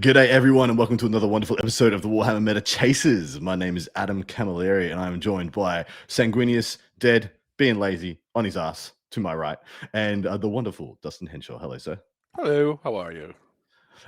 G'day everyone and welcome to another wonderful episode of the Warhammer Meta Chasers. My name is Adam Camilleri and I'm joined by Sanguinius, dead, being lazy, on his ass, to my right, and the wonderful Dustin Henshaw. Hello, sir. Hello, how are you?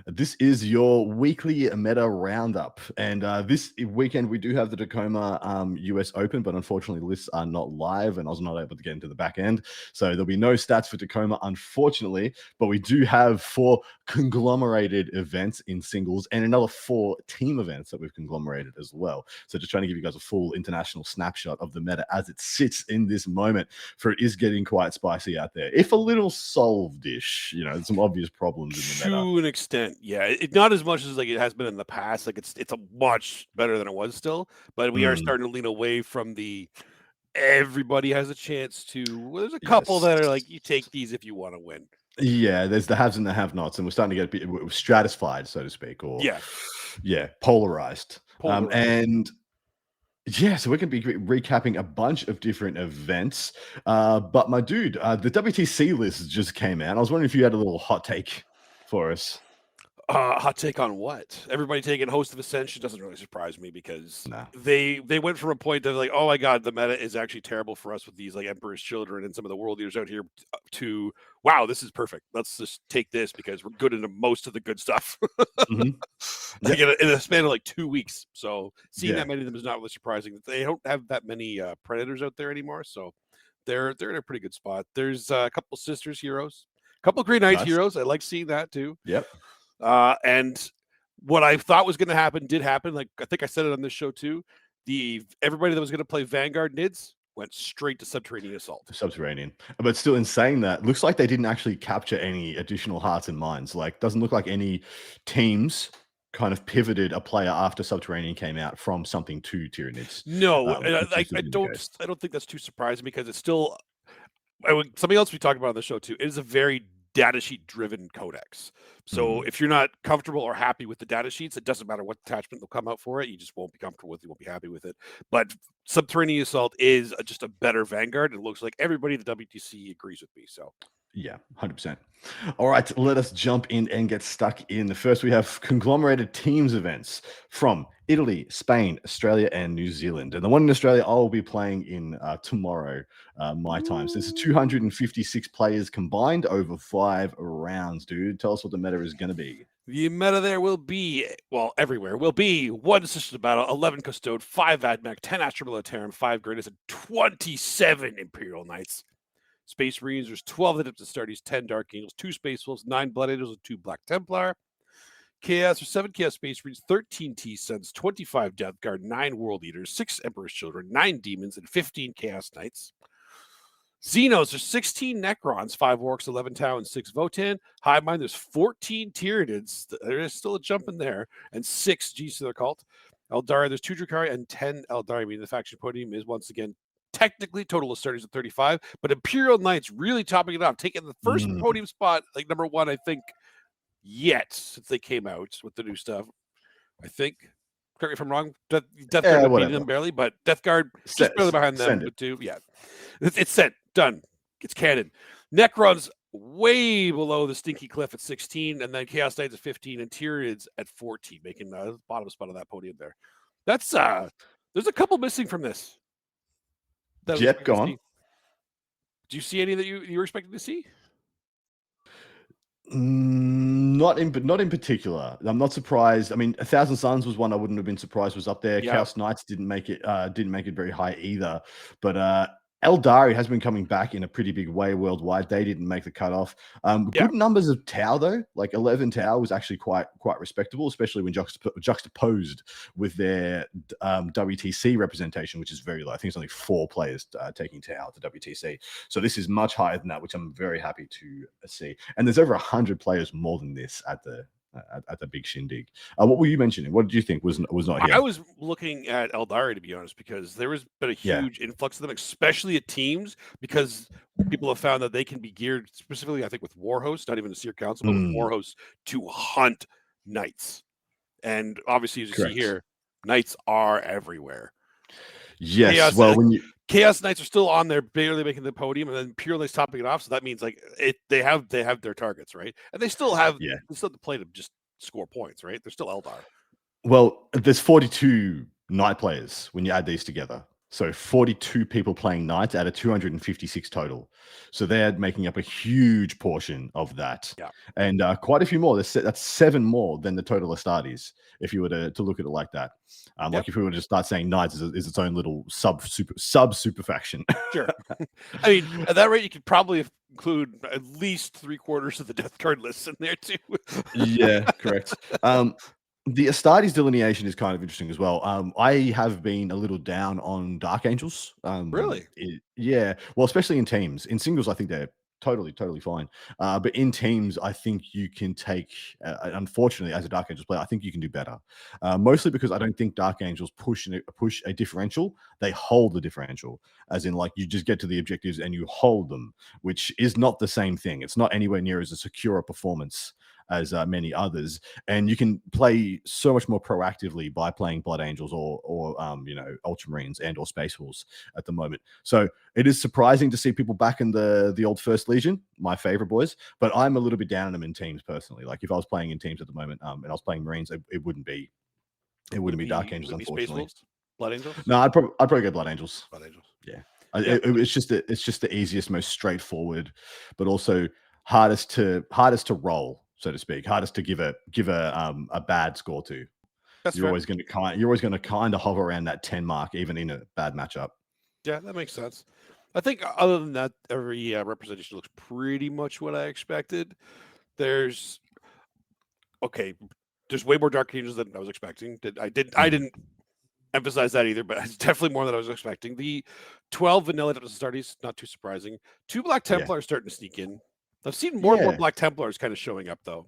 This is your weekly meta roundup, and this weekend we do have the Tacoma US Open, but unfortunately lists are not live, and I was not able to get into the back end, so there'll be no stats for Tacoma, unfortunately. But we do have 4 conglomerated events in singles, and another 4 team events that we've conglomerated as well. So just trying to give you guys a full international snapshot of the meta as it sits in this moment, for it is getting quite spicy out there. If a little solved-ish, you know, there's some obvious problems in the meta. To an extent, yeah. Not as much as like it has been in the past. Like it's a much better than it was still, but we are starting to lean away from the everybody has a chance to. Well, there's a couple that are like you take these if you want to win. Yeah, there's the haves and the have-nots, and we're starting to get a bit stratified, so to speak, or polarized. And yeah, so we're going to be recapping a bunch of different events. But my dude, the WTC list just came out. I was wondering if you had a little hot take for us. Hot take on what? Everybody taking Host of Ascension doesn't really surprise me because they went from a point of like, oh my god, the meta is actually terrible for us with these like Emperor's Children and some of the world leaders out here, to wow, this is perfect. Let's just take this because we're good into most of the good stuff. Like in a span of like 2 weeks. So seeing that many of them is not really surprising. They don't have that many Predators out there anymore, so they're in a pretty good spot. There's a couple Sisters heroes, a couple Green Knight heroes. I like seeing that too. Yep. And what I thought was going to happen did happen. Like I think I said it on this show too. Everybody that was going to play Vanguard Nids went straight to Subterranean Assault. Subterranean. But still, in saying that, looks like they didn't actually capture any additional hearts and minds. Like, doesn't look like any teams kind of pivoted a player after Subterranean came out from something to Tyranids. No, I don't think that's too surprising because it's still something else we talked about on the show too. It is a very datasheet driven codex. So if you're not comfortable or happy with the data sheets, it doesn't matter what attachment will come out for it. You just won't be comfortable with it. You won't be happy with it. But Subterranean Assault is just a better Vanguard. It looks like everybody at the WTC agrees with me. So yeah, 100%. All right, let us jump in and get stuck in. First, we have conglomerated teams events from Italy, Spain, Australia, and New Zealand. And the one in Australia, I'll be playing in tomorrow, my time. So there's 256 players combined over 5 rounds, dude. Tell us what the meta is going to be. The meta there will be, well, everywhere, will be 1 System Battle, 11 Custode, 5 Admech, 10 Astromilitarum, 5 Greatest, and 27 Imperial Knights. Space Marines, there's 12 Adepts Astartes, 10 Dark Angels, 2 Space Wolves, 9 Blood Angels, and 2 Black Templar. Chaos, there's 7 Chaos Space Marines, 13 T-Suns, 25 Death Guard, 9 World Eaters, 6 Emperor's Children, 9 Demons, and 15 Chaos Knights. Xenos, there's 16 Necrons, 5 Orcs, 11 Tau, and 6 Votan. Hive Mind, there's 14 Tyranids. There is still a jump in there, and 6 G's to the Cult. Eldari, there's 2 Drukhari and 10 Eldari, meaning the faction podium is once again technically total of starters at 35, but Imperial Knights really topping it off, taking the first podium spot, like number 1, I think, yet since they came out with the new stuff. I think, correct me if I'm wrong, Death Guard beating them barely, but Death Guard just barely behind them. But it's set, done, it's canon. Necrons way below the stinky cliff at 16, and then Chaos Knights at 15, and Tyranids at 14, making the bottom spot of that podium there. That's there's a couple missing from this. Jet gone. Do you see any that you were expecting to see? Not in particular. I'm not surprised. I mean, 1,000 Suns was one I wouldn't have been surprised was up there. Chaos Knights didn't make it very high either. But Eldari has been coming back in a pretty big way worldwide. They didn't make the cutoff. Good numbers of Tau though, like 11 Tau was actually quite respectable, especially when juxtaposed with their WTC representation, which is very low. I think it's only 4 players taking Tau at the WTC. So this is much higher than that, which I'm very happy to see. And there's over 100 players more than this at the big shindig. What were you mentioning? What did you think was not here? I was looking at Eldari, to be honest, because there has been a huge influx of them, especially at teams, because people have found that they can be geared specifically, I think, with Warhost, not even the Seer Council, but with Warhost to hunt Knights. And obviously, as you see here, Knights are everywhere. Yes, Chaos Knights are still on there, barely making the podium, and then Pure Knights topping it off. So that means like they have their targets, right? And they still have to play to just score points, right? They're still Eldar. Well, there's 42 knight players when you add these together. So 42 people playing knights out of 256 total. So they're making up a huge portion of that. Yeah. And quite a few more. That's 7 more than the total Astartes, if you were to look at it like that. Like if we were to start saying knights is its own little sub super faction. Sure. I mean, at that rate, you could probably include at least 3/4 of the death card lists in there too. Yeah, correct. The Astartes delineation is kind of interesting as well. I have been a little down on Dark Angels. Really? Yeah. Well, especially in teams. In singles, I think they're totally fine. But in teams, I think you can take. Unfortunately, as a Dark Angels player, I think you can do better. Mostly because I don't think Dark Angels push a differential. They hold the differential, as in like you just get to the objectives and you hold them, which is not the same thing. It's not anywhere near as a secure performance as many others, and you can play so much more proactively by playing Blood Angels or Ultramarines and or Space Wolves at the moment. So it is surprising to see people back in the old First Legion, my favorite boys, but I'm a little bit down on them in teams personally. Like if I was playing in teams at the moment, and I was playing Marines, it wouldn't be Dark Angels, unfortunately. Space Wolves? Blood Angels? No, I'd probably go Blood Angels. Blood Angels. Yeah. It's just the easiest, most straightforward, but also hardest to roll, so to speak, hardest to give a bad score to. You're always going to kind of hover around that 10 mark, even in a bad matchup. Yeah, that makes sense. I think other than that, every representation looks pretty much what I expected. There's way more Dark Angels than I was expecting. I didn't emphasize that either, but it's definitely more than I was expecting. The 12 vanilla Astartes, not too surprising. 2 Black Templars starting to sneak in. I've seen more and more Black Templars kind of showing up, though.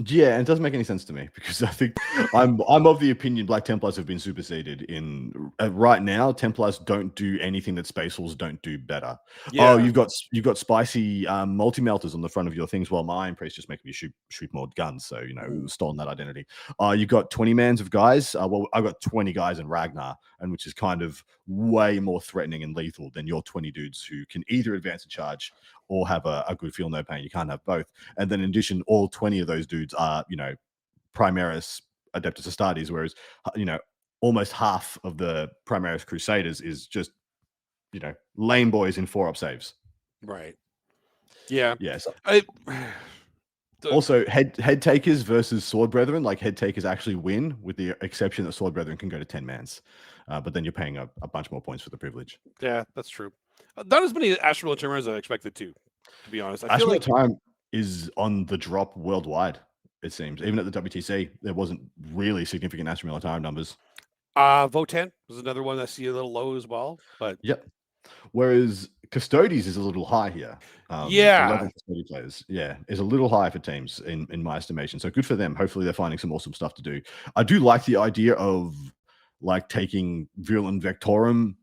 Yeah, and it doesn't make any sense to me because I think I'm of the opinion Black Templars have been superseded in right now. Templars don't do anything that Space Wolves don't do better. Yeah. Oh, you've got spicy multi-melters on the front of your things, while my Iron Priest just making you shoot more guns. So stolen that identity. You've got 20 mans of guys. Well, I've got 20 guys in Ragnar, and which is kind of way more threatening and lethal than your 20 dudes who can either advance a charge or have a good feel no pain. You can't have both. And then in addition, all 20 of those dudes are, Primaris Adeptus Astartes, whereas, almost half of the Primaris Crusaders is just, lame boys in 4-up saves. Right. Yeah. Yes. Also, head takers versus sword brethren, like head takers actually win, with the exception that sword brethren can go to 10 mans. But then you're paying a bunch more points for the privilege. Yeah, that's true. Not as many Astral Military as I expected to be honest. I feel like time is on the drop worldwide, it seems. Even at the WTC, there wasn't really significant Astral Military numbers. Votan was another one I see a little low as well. But yep. Whereas Custodes is a little high here. 11 Custody players, is a little high for teams in my estimation. So good for them. Hopefully they're finding some awesome stuff to do. I do like the idea of like taking Virulent Vectorum,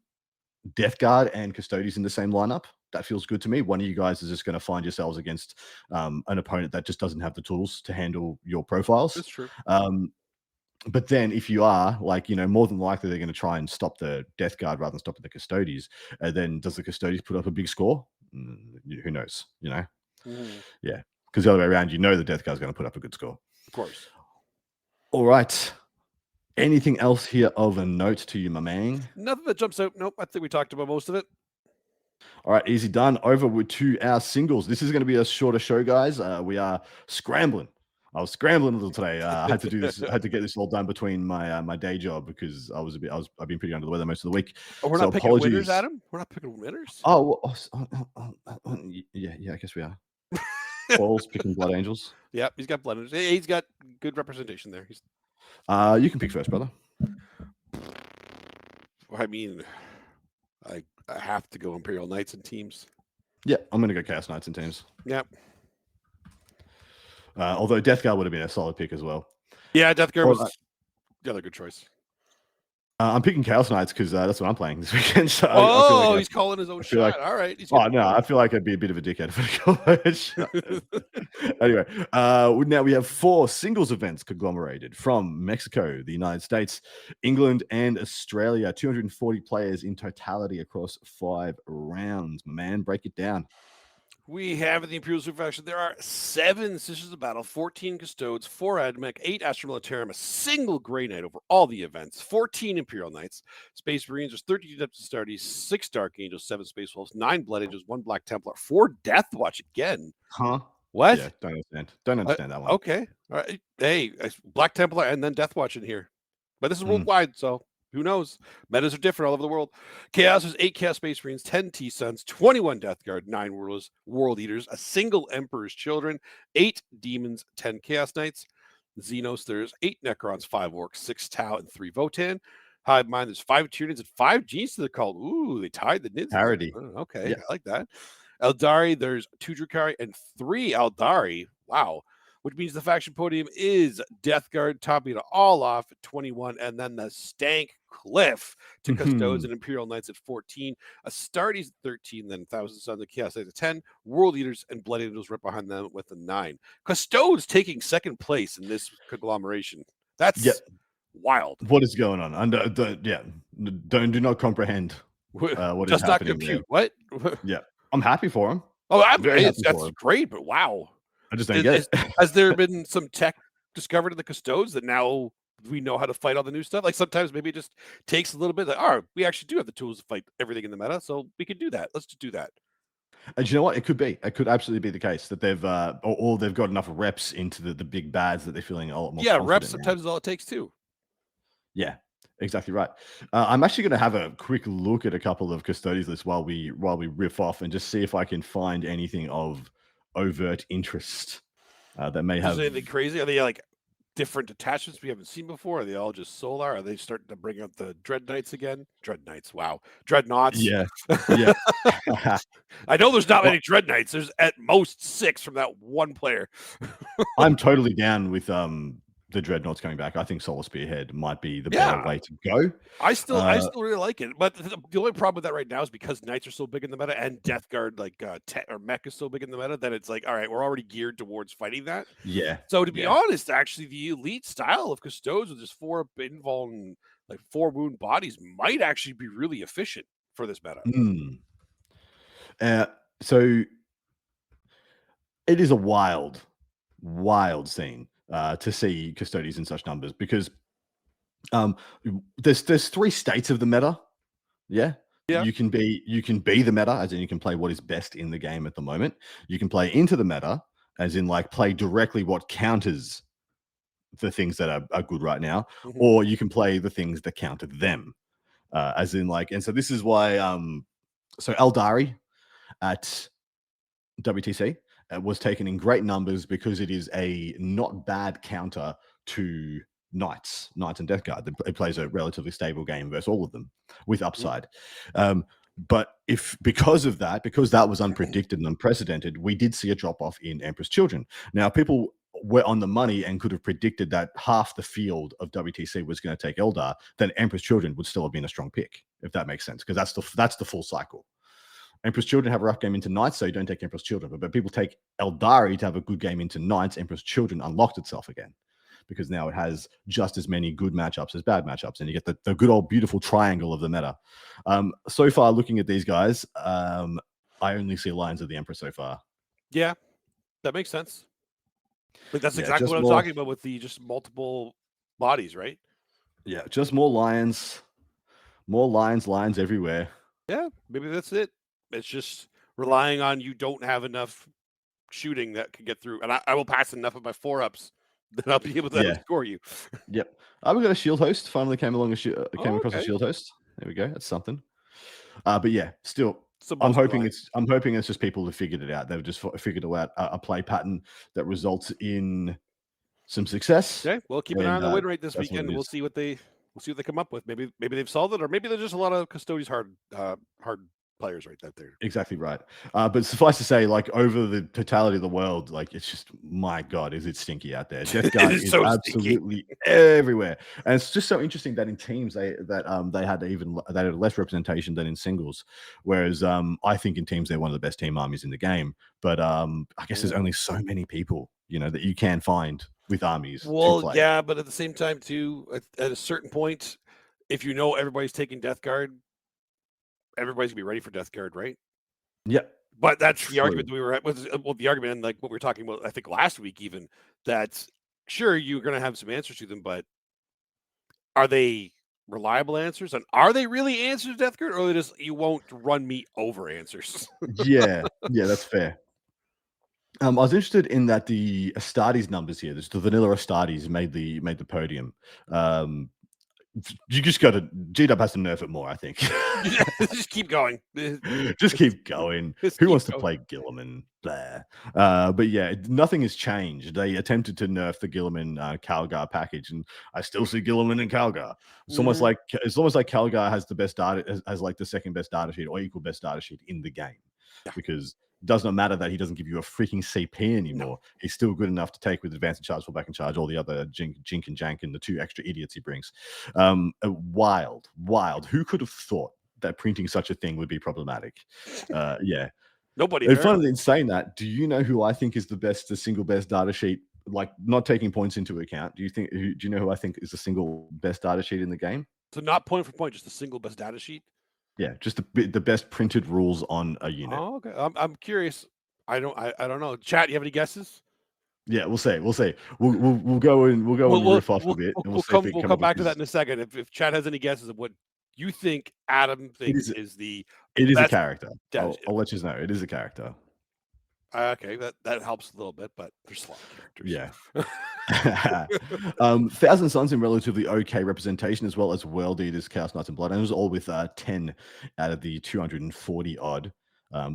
Death Guard, and Custodes in the same lineup. That feels good to me. One of you guys is just going to find yourselves against an opponent that just doesn't have the tools to handle your profiles. That's true. But then if you are more than likely they're going to try and stop the Death Guard rather than stopping the Custodes. Then does the Custodes put up a big score? Who knows? Yeah, because the other way around, the Death Guard is going to put up a good score. Of course. All right. Anything else here of a note to you, my man? Nothing that jumps out. Nope. I think we talked about most of it. All right, easy done. Over to our singles. This is going to be a shorter show, guys. We are scrambling. I was scrambling a little today. I had to do this. I had to get this all done between my day job because I've been pretty under the weather most of the week. Oh, we're not picking winners, Adam. We're not picking winners. Oh, yeah. I guess we are. Paul's picking Blood Angels. Yeah, he's got Blood Angels. He's got good representation there. You can pick first, brother. I mean, I have to go Imperial Knights and teams. Yeah, I'm going to go Chaos Knights and teams. Yeah. Although Death Guard would have been a solid pick as well. Yeah, Death Guard was the other good choice. I'm picking Chaos Knights because that's what I'm playing this weekend. So I feel like he's calling his own shot. All right. No, I feel like I'd be a bit of a dickhead if I go. Anyway, now we have 4 singles events conglomerated from Mexico, the United States, England, and Australia. 240 players in totality across 5 rounds. My man, break it down. We have in the Imperial Super Faction, there are 7 Sisters of Battle, 14 Custodes, 4 Admech, 8 Astra Militarum, a single Grey Knight over all the events, 14 Imperial Knights, Space Marines, there's 13 Adepts Astartes, 6 Dark Angels, 7 Space Wolves, 9 Blood Angels, 1 Black Templar, 4 Death Watch again. Huh? What? Yeah, don't understand. Don't understand that one. Okay. All right. Hey, Black Templar and then Death Watch in here. But this is worldwide, so who knows? Metas are different all over the world. Chaos is 8 Chaos Space Marines, 10 T-Suns, 21 Death Guard, 9 World Eaters, a single Emperor's Children, 8 Demons, 10 Chaos Knights. Xenos, there's 8 Necrons, 5 Orcs, 6 Tau, and 3 Votan. Hive Mind, there's 5 Tyranids and 5 Genes to the cult. Ooh, they tied the Nids. Parody. Okay, I like that. Eldari, there's 2 Drukhari and 3 Eldari. Wow. Which means the faction podium is Death Guard, topping it all off at 21, and then the Stank Cliff to Custodes and Imperial Knights at 14, Astartes at 13, then Thousand Sons of Chaos at 10, World Eaters and Blood Angels right behind them with a 9. Custodes taking second place in this conglomeration. That's wild. What is going on? Do not comprehend what is happening. Not compute. What? Yeah, I'm happy for him. Oh, that's great, but wow. I just don't get it. Has there been some tech discovered in the Custodes that now we know how to fight all the new stuff? Like sometimes maybe it just takes a little bit. Like, we actually do have the tools to fight everything in the meta, so we can do that. Let's just do that. And you know what? It could be. It could absolutely be the case that they've or they've got enough reps into the big bads that they're feeling a lot more. Yeah, reps sometimes is all it takes too. Yeah, exactly right. I'm actually going to have a quick look at a couple of Custodes lists while we riff off and just see if I can find anything of overt interest that may have. Is anything crazy? Are they like different attachments we haven't seen before? Are they all just solar? Are they starting to bring out the Dread Knights again? Dread Knights, wow. Dreadnoughts. Yeah. I know there's not many Dread Knights. There's at most 6 from that one player. I'm totally down with the Dreadnoughts coming back. I think Solar Spearhead might be the better way to go. I still really like it, but the only problem with that right now is because Knights are so big in the meta and Death Guard or Mech is so big in the meta that it's like, all right, we're already geared towards fighting that. Yeah. So to be honest, actually, the elite style of Custodes with just 4 invul and like 4 wound bodies might actually be really efficient for this meta. So it is a wild scene to see Custodes in such numbers because there's 3 states of the meta. Yeah. You can be the meta, as in you can play what is best in the game at the moment. You can play into the meta, as in like play directly what counters the things that are good right now, or you can play the things that counter them. As in like, and so this is why so Eldari at WTC was taken in great numbers because it is a not bad counter to Knights and Death Guard. It plays a relatively stable game versus all of them with upside. But because that was unpredicted and unprecedented, we did see a drop off in Emperor's Children. Now, people were on the money and could have predicted that half the field of WTC was going to take Eldar, then Emperor's Children would still have been a strong pick, if that makes sense, because that's the full cycle. Emperor's Children have a rough game into Knights, so you don't take Emperor's Children. But people take Eldari to have a good game into Knights. Emperor's Children unlocked itself again because now it has just as many good matchups as bad matchups, and you get the good old beautiful triangle of the meta. So far, looking at these guys, I only see Lions of the Emperor so far. Yeah, that makes sense. Like that's exactly what I'm talking about with the just multiple bodies, right? Yeah, just more lions everywhere. Yeah, maybe that's it. It's just relying on you don't have enough shooting that can get through, and I will pass enough of my 4-ups that I'll be able to score you. Yep. We got a shield host. Finally came across a shield host. There we go. That's something. But yeah, still. I'm hoping it's just people who figured it out. They've just figured out a play pattern that results in some success. Okay, well, keep an eye on the win rate this weekend. We'll see what they come up with. Maybe they've solved it, or maybe there's just a lot of Custodes hard players right there. Exactly right. But suffice to say, like over the totality of the world, like it's just, my God, is it stinky out there? Death Guard is so absolutely everywhere, and it's just so interesting that in teams they had less representation than in singles. Whereas I think in teams they're one of the best team armies in the game. But I guess there's only so many people that you can find with armies. Well, yeah, but at the same time too, at a certain point, if everybody's taking Death Guard, everybody's gonna be ready for Death Guard, right? Yep. But that's the True. argument that we were at. Well, the argument and like what we were talking about, I think last week even, that sure you're going to have some answers to them, but are they reliable answers? And are they really answers, Death Guard, or just you won't run me over answers? Yeah, that's fair. I was interested in that the Astartes numbers here. The vanilla Astartes made the podium. You just got to GW has to nerf it more, I think. Just keep going. Just keep going. Who wants to play Gilliman? Blah. But yeah, nothing has changed. They attempted to nerf the Gilliman Calgar package, and I still see Gilliman and Calgar. It's almost like Calgar has the best data, has like the second best data sheet or equal best data sheet in the game, because it does not matter that he doesn't give you a freaking CP anymore. No. He's still good enough to take with advance and charge, fall back and charge, all the other jink and jank and the 2 extra idiots he brings. Wild. Who could have thought that printing such a thing would be problematic? Yeah. Nobody. And finally, in saying that, do you know who I think is the single best data sheet? Like, not taking points into account. Do you know who I think is the single best data sheet in the game? So not point for point, just the single best data sheet. Yeah, just the best printed rules on a unit. Oh, okay. I'm curious. I don't know. Chat, you have any guesses? Yeah, we'll see. We'll go and riff off a bit. We'll come back to that in a second. If Chat has any guesses of what you think Adam thinks is the it is a character. I'll let you know. It is a character. Okay, that helps a little bit, but there's a lot of characters. Yeah. Thousand Suns in relatively okay representation, as well as World Eaters, Chaos Knights, and Blood Angels, all with 10 out of the 240 odd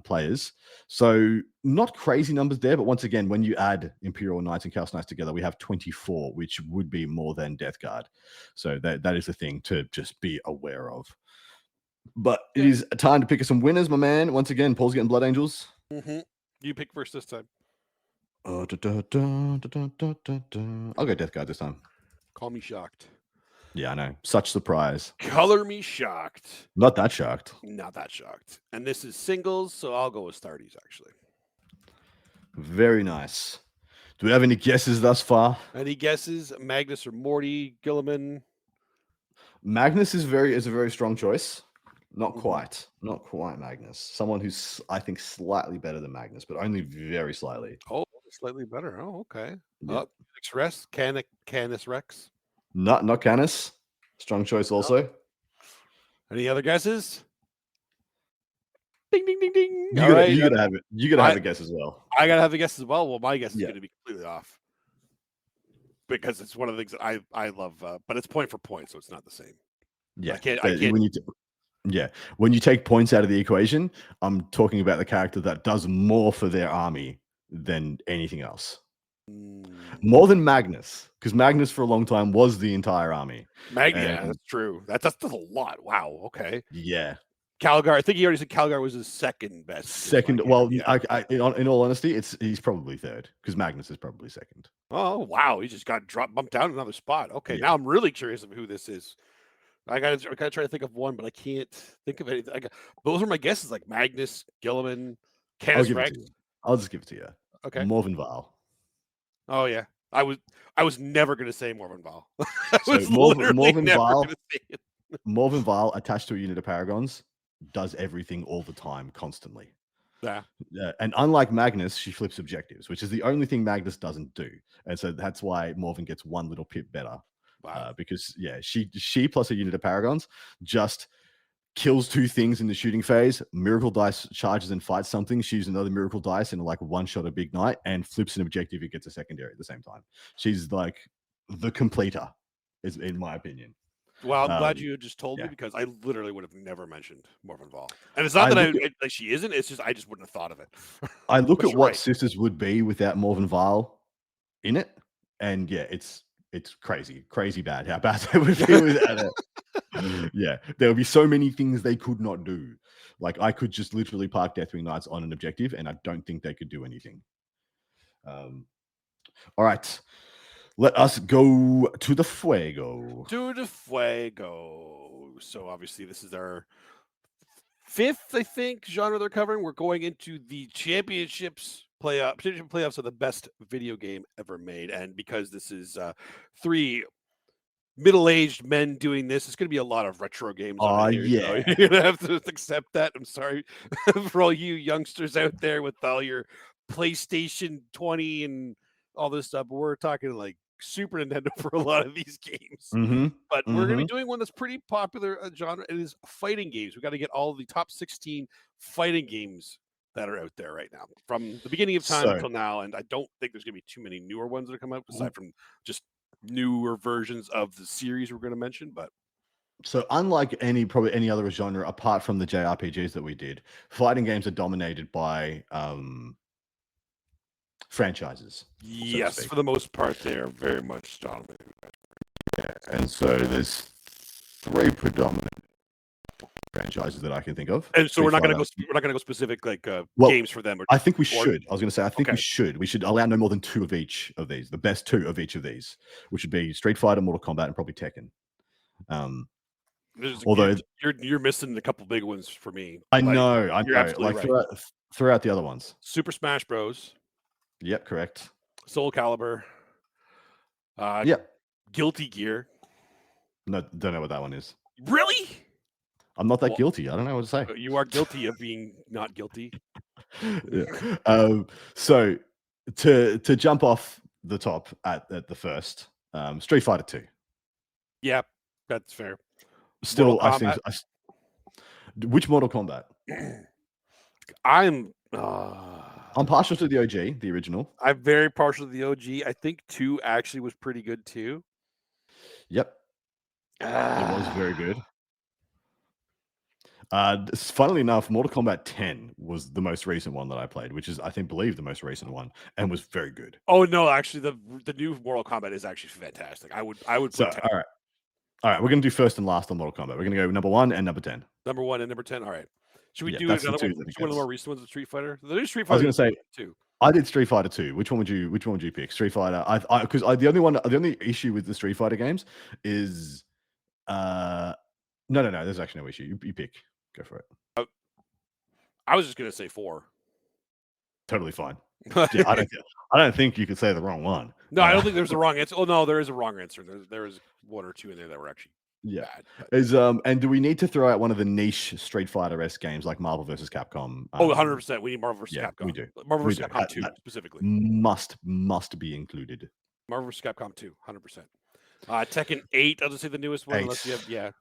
players. So not crazy numbers there, but once again, when you add Imperial Knights and Chaos Knights together, we have 24, which would be more than Death Guard. So that is the thing to just be aware of. But it is time to pick some winners, my man. Once again, Paul's getting Blood Angels. Mm-hmm. You pick first this time. I'll go Death Guard this time. Call me shocked. Yeah, I know. Such surprise. Color me shocked. Not that shocked. Not that shocked. And this is singles, so I'll go with Astartes, actually. Very nice. Do we have any guesses thus far? Any guesses? Magnus or Morty, Gilliman? Magnus is a very strong choice. Not quite Magnus. Someone who's, I think, slightly better than Magnus, but only very slightly. Oh, slightly better. Oh, okay. Yeah. Rex, Canis Rex. Not Canis. Strong choice also. No. Any other guesses? Ding, ding, ding, ding. You gotta have it. You gotta have a guess as well. I gotta have a guess as well. Well, my guess is gonna be completely off. Because it's one of the things that I love, but it's point for point, so it's not the same. Yeah. I can't. When you take points out of the equation, I'm talking about the character that does more for their army than anything else. More than Magnus, because Magnus for a long time was the entire army. Yeah, that's true. That's a lot. Wow. Okay. Yeah. Calgar, I think he already said Calgar was his second best. Second. Well, in all honesty, he's probably third, because Magnus is probably second. Oh wow, he just got bumped down another spot. Okay, now I'm really curious of who this is. I gotta try to think of one, but I can't think of anything. Those are my guesses, like Magnus, Gilliman, Canis Rex. I'll just give it to you. Okay. Morven Val. Oh yeah. I was never gonna say Morven Val. Morven Val attached to a unit of Paragons does everything all the time, constantly. Yeah. And unlike Magnus, she flips objectives, which is the only thing Magnus doesn't do. And so that's why Morven gets one little pip better. Wow. Because she plus a unit of Paragons just kills 2 things in the shooting phase. Miracle dice charges and fights something. She uses another miracle dice and like one shot a big knight and flips an objective. It gets a secondary at the same time. She's like the completer, is in my opinion. Well, I'm glad you just told me, because I literally would have never mentioned Morven Val. And it's not that she isn't. It's just I just wouldn't have thought of it. I look at what Sisters would be without Morven Val in it, and it's crazy bad how bad they would be without it. Yeah, there would be so many things they could not do. Like, I could just literally park Deathwing Knights on an objective, and I don't think they could do anything. All right, let us go to the Fuego. So obviously this is our 5th, I think, genre they're covering. We're going into the championships. Playoffs are the best video game ever made, and because this is 3 middle-aged men doing this. It's going to be a lot of retro games. Oh, here, yeah. so you're going to have to accept that. I'm sorry for all you youngsters out there with all your PlayStation 20 and all this stuff. But we're talking like Super Nintendo for a lot of these games. But we're going to be doing one that's pretty popular genre. It is fighting games. We got to get all the top 16 fighting games that are out there right now from the beginning of time until now. And I don't think there's going to be too many newer ones that come out aside from just newer versions of the series we're going to mention. But so unlike probably any other genre apart from the JRPGs that we did, fighting games are dominated by franchises. Yes, for the most part, they are very much dominated. Yeah, and so there's 3 predominant franchises that I can think of. And so we're not going to go specific like games for them. I think we should. I was going to say I think we should. We should allow no more than 2 of each of these. The best 2 of each of these, which would be Street Fighter, Mortal Kombat, and probably Tekken. Although you're missing a couple big ones for me. I know. You're absolutely right. Throughout the other ones. Super Smash Bros. Yep, correct. Soul Calibur. Yep. Guilty Gear. No, don't know what that one is. Really? I'm not that guilty. I don't know what to say. You are guilty of being not guilty. Yeah. So to jump off the top at the first, Street Fighter 2. Yeah, that's fair. Still, I think. Which Mortal Kombat? I'm partial to the OG, the original. I'm very partial to the OG. I think 2 actually was pretty good too. Yep. It was very good. Funnily enough, Mortal Kombat 10 was the most recent one that I played, which is, I believe the most recent one, and was very good. Oh no, actually, the new Mortal Kombat is actually fantastic. I would put 10. All right, we're gonna do first and last on Mortal Kombat. We're gonna go number 1 and number 10. Number 1 and number 10. All right. Should we do another one? One of the more recent ones of Street Fighter? The new Street Fighter. I was gonna say 2. I did Street Fighter 2. Which one would you pick? Street Fighter. Because the only issue with the Street Fighter games is no. There's actually no issue. You pick. Go for it. I was just gonna say 4. Totally fine. Yeah, I don't think you could say the wrong one. No, I don't think there's a wrong answer. Oh no, there is a wrong answer. There is 1 or 2 in there that were actually bad. And do we need to throw out one of the niche Street Fighter-esque games like Marvel vs. Capcom? 100%. We need Marvel vs. Capcom. We do. Marvel vs. Capcom 2 specifically. Must be included. Marvel vs. Capcom 2, 100%. Tekken 8. I'll just say the newest one. 8.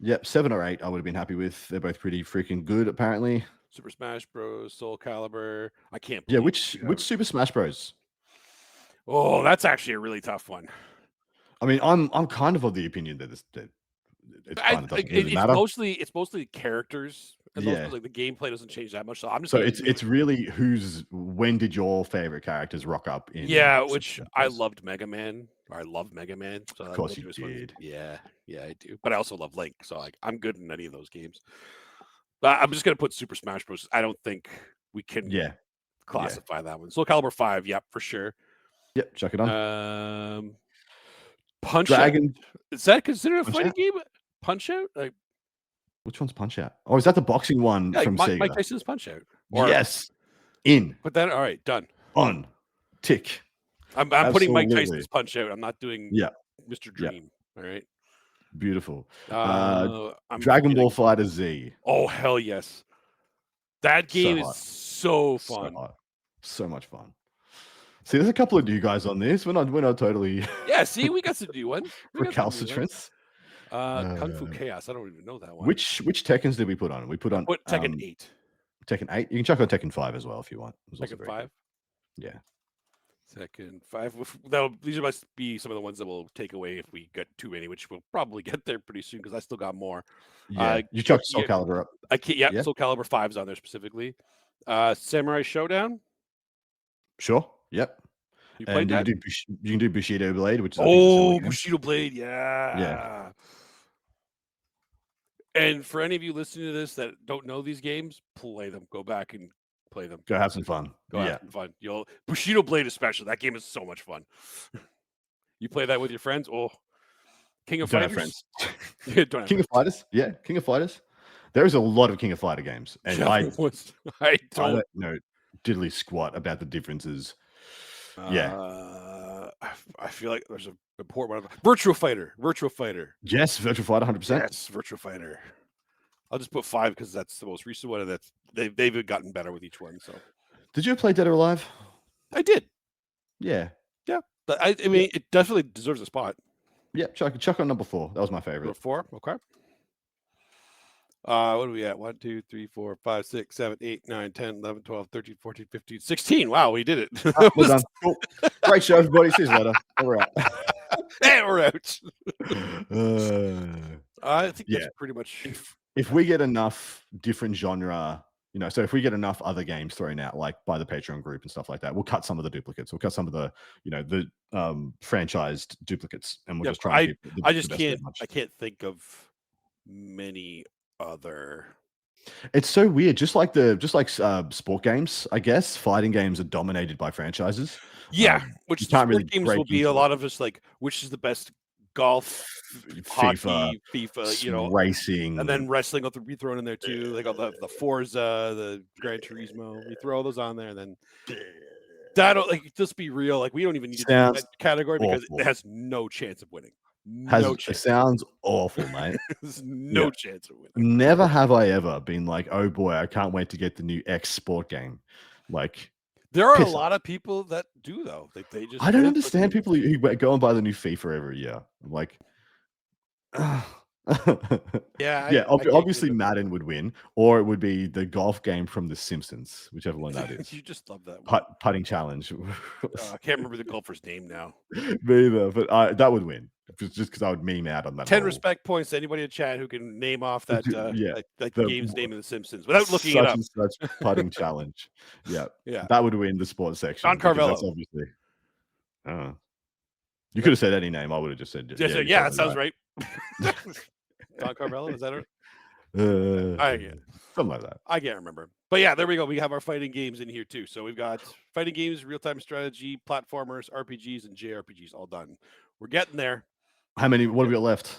Yep, 7 or 8 I would have been happy with. They're both pretty freaking good, apparently. Super Smash Bros, Soul Calibur. I can't believe which Super Smash Bros? Oh, that's actually a really tough one. I mean, I'm kind of the opinion that it kind of doesn't really matter. It's mostly characters. And like the gameplay doesn't change that much. So I'm just it's really when did your favorite characters rock up in? Yeah, which I loved Mega Man. I love Mega Man. So of course you did. Yeah, I do. But I also love Link. So I'm good in any of those games. But I'm just gonna put Super Smash Bros. I don't think we can classify that one. Soul Calibur 5, for sure. Yep, check it on. Punch Dragon. Out. Is that considered a fighting game? Punch Out? Like, which one's Punch Out? Oh, is that the boxing one from Sega? Mike Tyson's Punch Out. Yes. In. Put that. All right, done. On. Tick. I'm putting Mike Tyson's Punch Out. I'm not doing Mr. Dream. All right. Beautiful. Dragon Ball Fighter Z. Oh, hell yes. That game is so fun. So much fun. See, there's a couple of new guys on this. We're not totally. Yeah, see, we got some new ones. Recalcitrance. Kung Fu Chaos. I don't even know that one. Which Tekkens did we put on? We put Tekken 8. Tekken 8. You can check on Tekken 5 as well if you want. Tekken 5. Yeah. Tekken 5. These must be some of the ones that we'll take away if we get too many, which we'll probably get there pretty soon because I still got more. Yeah. You chucked Soul Calibur up. I can't. Yeah, Soul Calibur 5's on there specifically. Samurai Showdown. Sure. Yep. You played that? You can do Bushido Blade, which is Bushido Blade. Yeah. And for any of you listening to this that don't know these games, play them. Go back and play them. Go have some fun. Have some fun. Bushido Blade especially. That game is so much fun. You play that with your friends? Oh, King of Fighters. Friends. King of Fighters. Yeah, King of Fighters. There is a lot of King of Fighter games, and I don't know diddly squat about the differences. I feel like there's a Virtual Fighter. Yes, Virtual Fighter, 100%. Yes, Virtual Fighter. I'll just put 5 because that's the most recent one, and that's they've gotten better with each one. So, did you play Dead or Alive? I did. Yeah. But I mean, it definitely deserves a spot. Yeah, chuck on number 4. That was my favorite. Number 4, okay. What are we at? 1, 2, 3, 4, 5, 6, 7, 8, 9, 10, 11, 12, 13, 14, 15, 16. Wow, we did it. We're done. Cool. Great show, everybody. See you later. We're out. And we're out. I think that's pretty much. If we get enough different genre, so if we get enough other games thrown out, like by the Patreon group and stuff like that, we'll cut some of the duplicates. We'll cut some of the, the franchised duplicates, and we'll just try. I can't think of many other. It's so weird. Just like sport games, I guess fighting games are dominated by franchises. Yeah, which can't really games will be a lot of us like which is the best golf, hockey, FIFA, racing, and then wrestling will be thrown in there too. Like all the Forza, the Gran Turismo. We throw all those on there, and then that'll just be real. Like we don't even need to do that category because it has no chance of winning. It sounds awful, mate. There's no chance of winning. Never have I ever been like, oh boy, I can't wait to get the new X sport game. Like, there are a lot of people that do though. They just. I don't understand people who go and buy the new FIFA every year. I'm like, obviously Madden would win, or it would be the golf game from The Simpsons, whichever one that is. You just love that putting challenge. I can't remember the golfer's name now. Me either, but that would win just because I would meme out on that. 10 respect points to anybody in chat who can name off that the game's name in The Simpsons without looking it up. Such putting challenge. Yeah, yeah, that would win the sports section. John Carvello. That's obviously. You could have said any name. I would have just said. Yeah, that sounds right. Don Carvello, is that it? Something like that. I can't remember. But yeah, there we go. We have our fighting games in here too. So we've got fighting games, real-time strategy, platformers, RPGs, and JRPGs all done. We're getting there. How many? What have we got left?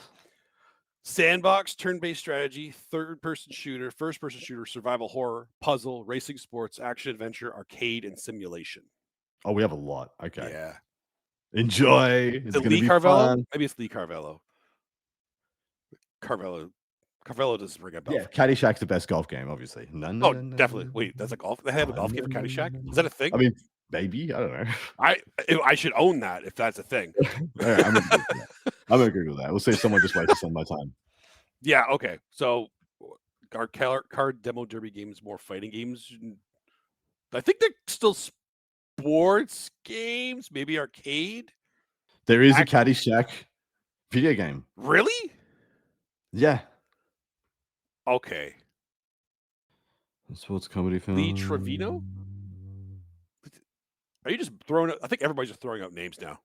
Sandbox, turn-based strategy, third-person shooter, first-person shooter, survival horror, puzzle, racing sports, action adventure, arcade, and simulation. Oh, we have a lot. Okay. Yeah. Enjoy. Is it Lee Carvello? Maybe it's Lee Carvello. Carvello doesn't ring a bell. Yeah, Caddyshack's the best golf game, obviously. No, definitely. Wait, that's a golf. They have a golf game for Caddyshack. Is that a thing? I mean, maybe. I don't know. I should own that if that's a thing. Right, I'm gonna Google that. We'll say someone just wasted some of my time. Yeah. Okay. So, our card demo derby games more fighting games. I think they're still sports games. Maybe arcade. There is a Caddyshack video game. Really? Yeah. Okay. Sports comedy film. Lee Trevino? Are you just throwing? I think everybody's just throwing out names now.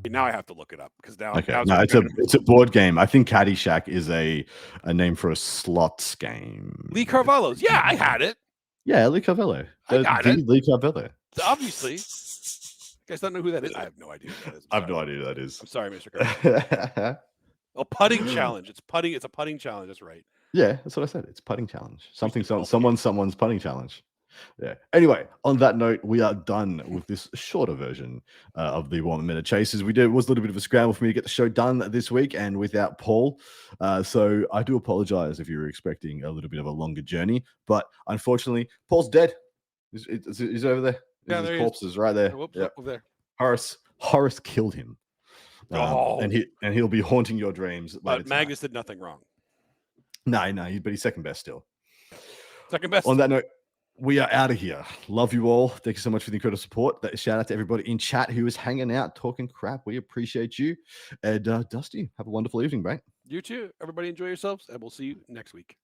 Now I have to look it up because now. Okay. No, it's a board game. I think Caddyshack is a name for a slots game. Lee Carvello's. Yeah, I had it. Yeah, Lee Carvello. I got it. Lee Carvello. Obviously. You guys don't know who that is? I have no idea who that is. I have no idea who that is. I'm sorry, Mr. Carvello. Putting challenge. It's a putting challenge. That's right. Yeah, that's what I said. It's putting challenge. Someone's putting challenge. Yeah. Anyway, on that note, we are done with this shorter version of the Warhammer Meta Chasers. It was a little bit of a scramble for me to get the show done this week, and without Paul. So I do apologize if you were expecting a little bit of a longer journey, but unfortunately, Paul's dead. He's over there. Yeah, his corpse is right there. Whoops, yep. Over there. Horace killed him. And he'll be haunting your dreams. But Magnus did nothing wrong. No, but he's second best still. Second best. On that note, we are out of here. Love you all. Thank you so much for the incredible support. Shout out to everybody in chat who is hanging out, talking crap. We appreciate you. And Dusty, have a wonderful evening, mate. You too. Everybody enjoy yourselves, and we'll see you next week.